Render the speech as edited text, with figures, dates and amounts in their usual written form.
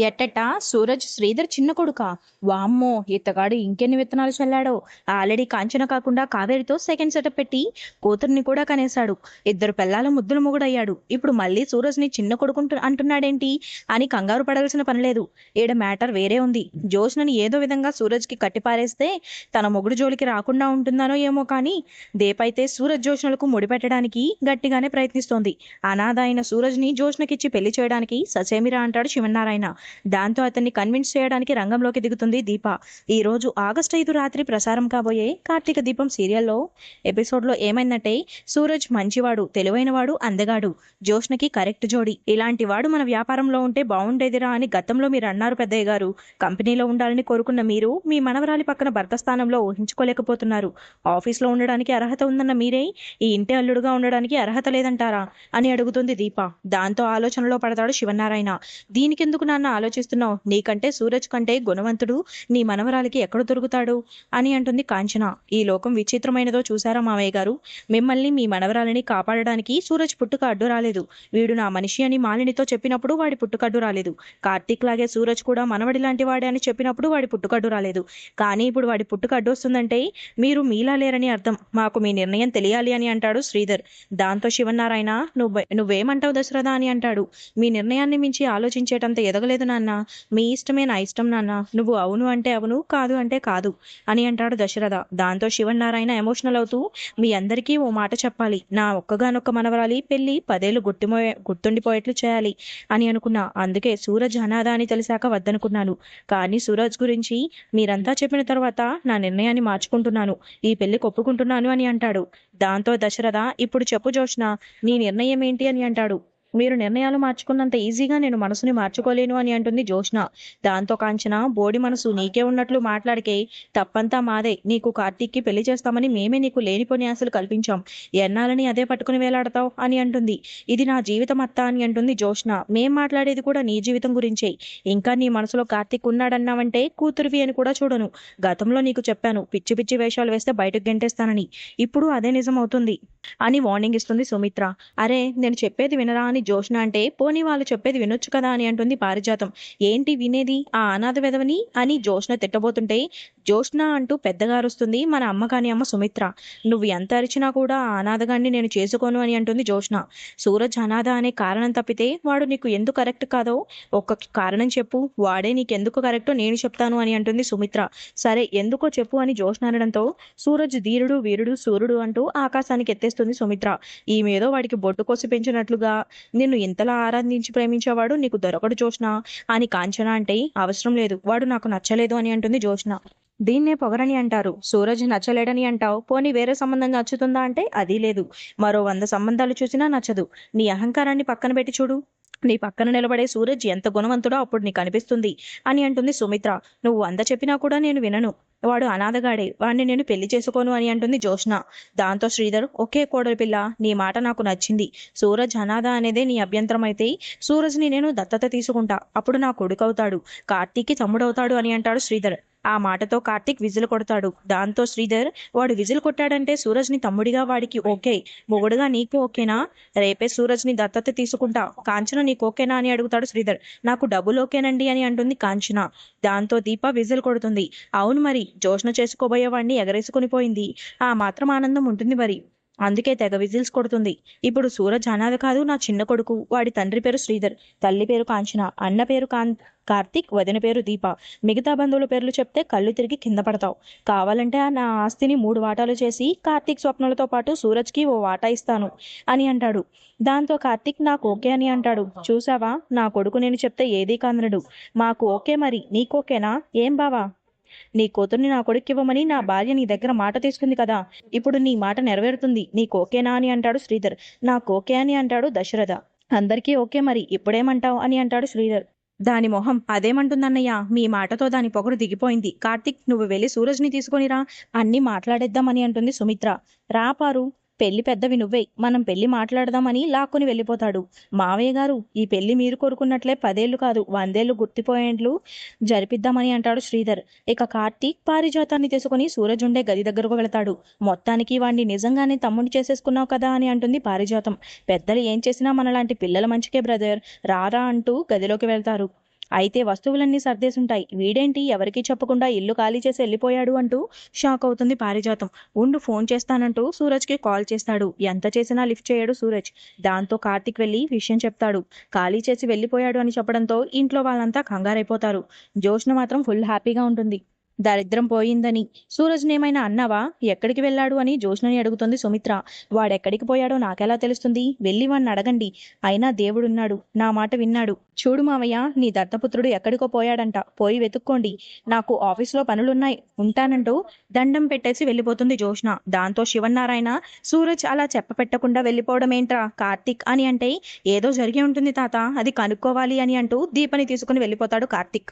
ఎట్టట సూరజ్ శ్రీధర్ చిన్న కొడుకా? వామ్మో, ఇత్తగాడు ఇంకెన్ని విత్తనాలు చల్లాడో. ఆల్రెడీ కాంచన కాకుండా కావేరితో సెకండ్ సెటప్ పెట్టి కూతుర్ని కూడా కనేశాడు. ఇద్దరు పిల్లల ముద్దుల మొగుడయ్యాడు. ఇప్పుడు మళ్ళీ సూరజ్ ని చిన్న కొడుకు అంటున్నాడేంటి అని కంగారు పడాల్సిన పనిలేదు. ఈడ మ్యాటర్ వేరే ఉంది. జోష్నని ఏదో విధంగా సూరజ్ కి కట్టిపారేస్తే తన మొగుడు జోలికి రాకుండా ఉంటుందనో ఏమో కానీ దేపైతే సూరజ్ జోష్నలకు ముడిపెట్టడానికి గట్టిగానే ప్రయత్నిస్తోంది. అనాథ అయిన సూరజ్ ని జోష్నకిచ్చి పెళ్లి చేయడానికి ససేమిరా అంటాడు శివనారాయణ. దాంతో అతన్ని కన్విన్స్ చేయడానికి రంగంలోకి దిగుతుంది దీప. ఈ రోజు ఆగస్టు 5 రాత్రి ప్రసారం కాబోయే కార్తీక దీపం సీరియల్లో ఎపిసోడ్లో ఏమైందంటే, సూరజ్ మంచివాడు, తెలివైనవాడు, అందగాడు, జోష్నకి కరెక్ట్ జోడి. ఇలాంటి వాడు మన వ్యాపారంలో ఉంటే బాగుండేదిరా అని గతంలో మీరు అన్నారు పెద్దయ్య గారు. కంపెనీలో ఉండాలని కోరుకున్న మీరు మీ మనవరాలి పక్కన భర్త స్థానంలో ఊహించుకోలేకపోతున్నారు. ఆఫీస్లో ఉండడానికి అర్హత ఉందన్న మీరే ఈ ఇంటి అల్లుడుగా ఉండడానికి అర్హత లేదంటారా అని అడుగుతుంది దీప. దాంతో ఆలోచనలో పడతాడు శివనారాయణ. దీనికెందుకు నాన్న ఆలోచిస్తున్నావు? నీకంటే సూరజ్ కంటే గుణవంతుడు నీ మనవరాలికి ఎక్కడ దొరుకుతాడు అని అంటుంది కాంచన. ఈ లోకం విచిత్రమైనదో చూసారా మావయ్య గారు? మిమ్మల్ని మీ మనవరాలిని కాపాడడానికి సూరజ్ పుట్టుక అడ్డు రాలేదు. వీడు నా మనిషి అని మాలినితో చెప్పినప్పుడు వాడి పుట్టుకడ్డు రాలేదు. కార్తీక్ లాగే సూరజ్ కూడా మనవడి లాంటి వాడే అని చెప్పినప్పుడు వాడి పుట్టుకడ్డు రాలేదు. కానీ ఇప్పుడు వాడి పుట్టుక అడ్డు వస్తుందంటే మీరు మీలా లేరని అర్థం. మాకు మీ నిర్ణయం తెలియాలి అని అంటాడు శ్రీధర్. దాంతో శివనారాయణ నువ్వేమంటావు దశరథ అని అంటాడు. మీ నిర్ణయాన్ని మించి ఆలోచించేటంత ఎదగలేదు నాన్న. మీ ఇష్టమే నా ఇష్టం నాన్న. నువ్వు అవును అంటే అవును, కాదు అంటే కాదు అని అంటాడు దశరథ. దాంతో శివనారాయణ ఎమోషనల్ అవుతూ, మీ అందరికీ ఓ మాట చెప్పాలి. నా ఒక్కగానొక్క మనవరాలి పెళ్లి 10 ఏళ్ళు గుర్తుండిపోయేట్లు చేయాలి అని అనుకున్నా. అందుకే సూరజ్ అనాథ అని తెలిసాక వద్దనుకున్నాను. కానీ సూరజ్ గురించి మీరంతా చెప్పిన తర్వాత నా నిర్ణయాన్ని మార్చుకుంటున్నాను. ఈ పెళ్లికి ఒప్పుకుంటున్నాను అని అంటాడు. దాంతో దశరథ, ఇప్పుడు చెప్పు జోష్న, నీ నిర్ణయం ఏంటి అని అంటాడు. మీరు నిర్ణయాలు మార్చుకున్నంత ఈజీగా నేను మనసుని మార్చుకోలేను అని అంటుంది జోష్న. దాంతో కాంచన, బోడి మనసు నీకే ఉన్నట్లు మాట్లాడికే, తప్పంతా మాదే. నీకు కార్తీక్కి పెళ్లి చేస్తామని మేమే నీకు లేనిపోని ఆశలు కల్పించాం. ఎన్నాలని అదే పట్టుకుని వేలాడతావు అని అంటుంది. ఇది నా జీవితం అత్తా అని అంటుంది జోష్న. మేం మాట్లాడేది కూడా నీ జీవితం గురించే. ఇంకా నీ మనసులో కార్తీక్ ఉన్నాడన్నావంటే కూతురివి అని కూడా చూడను. గతంలో నీకు చెప్పాను, పిచ్చి పిచ్చి వేషాలు వేస్తే బయటకు గెంటేస్తానని. ఇప్పుడు అదే నిజం అవుతుంది అని వార్నింగ్ ఇస్తుంది సుమిత్ర. అరే, నేను చెప్పేది వినరా అని జోష్న అంటే, పోనీ వాళ్ళు చెప్పేది వినొచ్చు కదా అని అంటుంది పారిజాతం. ఏంటి వినేది, ఆ అనాథ వెధవని అని జోష్న తిట్టబోతుంటే, జోష్న అంటూ పెద్దగా అరుస్తుంది మన అమ్మ కాని అమ్మ సుమిత్ర. నువ్వు ఎంత అరిచినా కూడా ఆ అనాథగాన్ని నేను చేసుకోను అని అంటుంది జోష్న. సూరజ్ అనాథ అనే కారణం తప్పితే వాడు నీకు ఎందుకు కరెక్ట్ కాదో ఒక్క కారణం చెప్పు. వాడే నీకెందుకు కరెక్టో నేను చెప్తాను అని అంటుంది సుమిత్ర. సరే ఎందుకో చెప్పు అని జోష్న అనడంతో, సూరజ్ ధీరుడు వీరుడు సూర్యుడు అంటూ ఆకాశానికి ఎత్తేస్తుంది సుమిత్ర. ఈమెదో వాడికి బొట్టు కోసి పెంచినట్లుగా, నిన్ను ఇంతలా ఆరాధించి ప్రేమించేవాడు నీకు దొరకడు జోష్న అని కాంచన అంటే, అవసరం లేదు, వాడు నాకు నచ్చలేదు అని అంటుంది జోష్న. దీన్నే పొగరని అంటారు. సూరజ్ నచ్చలేడని అంటావు, పోనీ వేరే సంబంధం నచ్చుతుందా అంటే అది లేదు. మరో 100 సంబంధాలు చూసినా నచ్చదు. నీ అహంకారాన్ని పక్కన పెట్టి చూడు. నీ పక్కన నిలబడే సూరజ్ ఎంత గుణవంతుడో అప్పుడు నీకు అనిపిస్తుంది అని అంటుంది సుమిత్ర. నువ్వు 100 చెప్పినా కూడా నేను వినను. వాడు అనాథగాడే, వాడిని నేను పెళ్లి చేసుకోను అని అంటుంది జోష్న. దాంతో శ్రీధర్, ఒకే కోడలి పిల్ల, నీ మాట నాకు నచ్చింది. సూరజ్ అనాథ అనేదే నీ అభ్యంతరం అయితే సూరజ్ని నేను దత్తత తీసుకుంటా. అప్పుడు నా కొడుకవుతాడు, కార్తీక్కి తమ్ముడవుతాడు అని అంటాడు శ్రీధర్. ఆ మాటతో కార్తీక్ విజిల్ కొడతాడు. దాంతో శ్రీధర్, వాడు విజిల్ కొట్టాడంటే సూరజ్ని తమ్ముడిగా వాడికి ఓకే, మొగుడుగా నీకు ఓకేనా? రేపే సూరజ్ని దత్తత తీసుకుంటా. కాంచన నీకు ఓకేనా అని అడుగుతాడు శ్రీధర్. నాకు డబుల్ ఓకేనండి అని అంటుంది కాంచన. దాంతో దీప విజిల్ కొడుతుంది. అవును మరి, జోష్న చేసుకోబోయేవాడిని ఎగరేసుకుని పోయింది. ఆ మాత్రం ఆనందం ఉంటుంది మరి, అందుకే తెగ విజిల్స్ కొడుతుంది. ఇప్పుడు సూరజ్ అనాథ కాదు, నా చిన్న కొడుకు. వాడి తండ్రి పేరు శ్రీధర్, తల్లి పేరు కాంచన, అన్న పేరు కార్తీక్, వదిన పేరు దీప. మిగతా బంధువుల పేర్లు చెప్తే కళ్ళు తిరిగి కింద పడతావు. కావాలంటే నా ఆస్తిని 3 వాటాలు చేసి కార్తీక్ స్వప్నలతో పాటు సూరజ్కి ఓ వాటా ఇస్తాను అని అంటాడు. దాంతో కార్తీక్ నాకు ఓకే అని అంటాడు. చూసావా, నా కొడుకు నేను చెప్తే ఏదీ కానడు. మాకు ఓకే, మరి నీకోకేనా? ఏం బావా, నీ కూతుర్ని నా కొడుక్కివ్వమని నా భార్య నీ దగ్గర మాట తీసుకుంది కదా, ఇప్పుడు నీ మాట నెరవేరుతుంది. నీకోకేనా అని అంటాడు శ్రీధర్. నాకోకే అని అంటాడు దశరథ. అందరికీ ఓకే, మరి ఇప్పుడేమంటావు అని అంటాడు శ్రీధర్. దాని మొహం అదేమంటుందన్నయ్య, మీ మాటతో దాని పొగరు దిగిపోయింది. కార్తీక్, నువ్వు వెళ్ళి సూరజ్ని తీసుకొనిరా, అన్నీ మాట్లాడేద్దామని అంటుంది సుమిత్ర. రాపారు, పెళ్లి పెద్దవి నువ్వే, మనం పెళ్లి మాట్లాడదామని లాక్కుని వెళ్ళిపోతాడు. మావయ్య గారు, ఈ పెళ్లి మీరు కోరుకున్నట్లే 10 ఏళ్ళు కాదు 100 ఏళ్ళు గుర్తిపోయేట్లు జరిపిద్దామని అంటాడు శ్రీధర్. ఇక కార్తీక్ పారిజాతాన్ని తీసుకుని సూరజ్ ఉండే గది దగ్గరకు వెళతాడు. మొత్తానికి వాడిని నిజంగానే తమ్ముడిని చేసేసుకున్నావు కదా అని అంటుంది పారిజాతం. పెద్దలు ఏం చేసినా మనలాంటి పిల్లల మంచికే బ్రదర్, రారా అంటూ గదిలోకి వెళ్తారు. అయితే వస్తువులన్నీ సర్దేసుంటాయి. వీడేంటి ఎవరికీ చెప్పకుండా ఇల్లు ఖాళీ చేసి వెళ్ళిపోయాడు అంటూ షాక్ అవుతుంది పారిజాతం. ఉండు ఫోన్ చేస్తానంటూ సూరజ్కి కాల్ చేస్తాడు. ఎంత చేసినా లిఫ్ట్ చేయడు సూరజ్. దాంతో కార్తీక్ వెళ్ళి విషయం చెప్తాడు. ఖాళీ చేసి వెళ్ళిపోయాడు అని చెప్పడంతో ఇంట్లో వాళ్ళంతా కంగారైపోతారు. జోష్న మాత్రం ఫుల్ హ్యాపీగా ఉంటుంది. దరిద్రం పోయిందని. సూరజ్నేమైనా అన్నావా? ఎక్కడికి వెళ్ళాడు అని జోష్నని అడుగుతుంది సుమిత్ర. వాడెక్కడికి పోయాడో నాకెలా తెలుస్తుంది? వెళ్ళి వాణ్ణి అడగండి. అయినా దేవుడున్నాడు, నా మాట విన్నాడు. చూడు మావయ్య, నీ దత్తపుత్రుడు ఎక్కడికో పోయాడంట. పోయి వెతుక్కోండి. నాకు ఆఫీస్లో పనులున్నాయి, ఉంటానంటూ దండం పెట్టేసి వెళ్ళిపోతుంది జోష్న. దాంతో శివన్నారాయణ, సూరజ్ అలా చెప్పపెట్టకుండా వెళ్ళిపోవడం ఏంట్రా కార్తీక్ అని అంటే, ఏదో జరిగి ఉంటుంది తాత, అది కనుక్కోవాలి అని అంటూ దీపని తీసుకుని వెళ్ళిపోతాడు కార్తీక్.